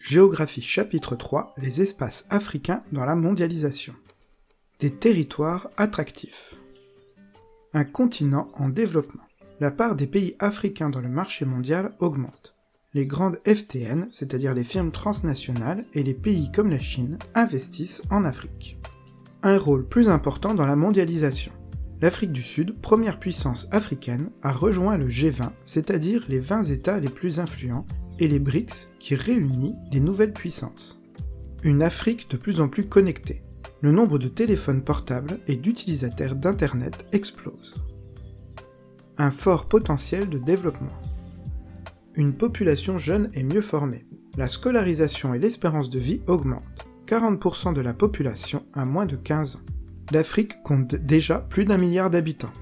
Géographie chapitre 3, les espaces africains dans la mondialisation. Des territoires attractifs. Un continent en développement. La part des pays africains dans le marché mondial augmente. Les grandes FTN, c'est-à-dire les firmes transnationales, et les pays comme la Chine investissent en Afrique. Un rôle plus important dans la mondialisation. L'Afrique du Sud, première puissance africaine, a rejoint le G20, c'est-à-dire les 20 États les plus influents, et les BRICS qui réunit les nouvelles puissances. Une Afrique de plus en plus connectée. Le nombre de téléphones portables et d'utilisateurs d'Internet explose. Un fort potentiel de développement. Une population jeune et mieux formée. La scolarisation et l'espérance de vie augmentent. 40% de la population a moins de 15 ans. L'Afrique compte déjà plus d'1 milliard d'habitants.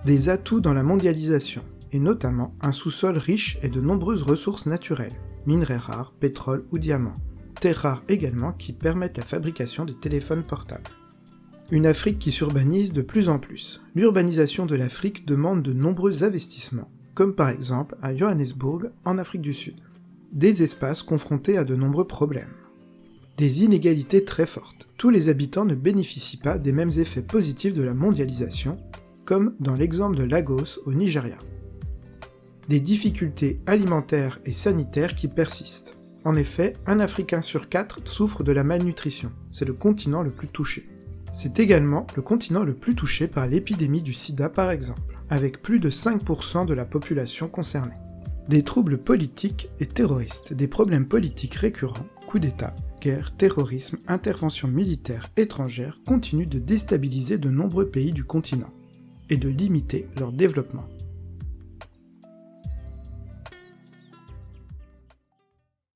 Des atouts dans la mondialisation, et notamment un sous-sol riche et de nombreuses ressources naturelles, minerais rares, pétrole ou diamants, terres rares également qui permettent la fabrication des téléphones portables. Une Afrique qui s'urbanise de plus en plus. L'urbanisation de l'Afrique demande de nombreux investissements, comme par exemple à Johannesburg, en Afrique du Sud. Des espaces confrontés à de nombreux problèmes. Des inégalités très fortes. Tous les habitants ne bénéficient pas des mêmes effets positifs de la mondialisation, comme dans l'exemple de Lagos au Nigeria. Des difficultés alimentaires et sanitaires qui persistent. En effet, un Africain sur 4 souffre de la malnutrition. C'est le continent le plus touché. C'est également le continent le plus touché par l'épidémie du sida par exemple, avec plus de 5% de la population concernée. Des troubles politiques et terroristes, des problèmes politiques récurrents, coups d'État, guerre, terrorisme, interventions militaires étrangères continuent de déstabiliser de nombreux pays du continent et de limiter leur développement.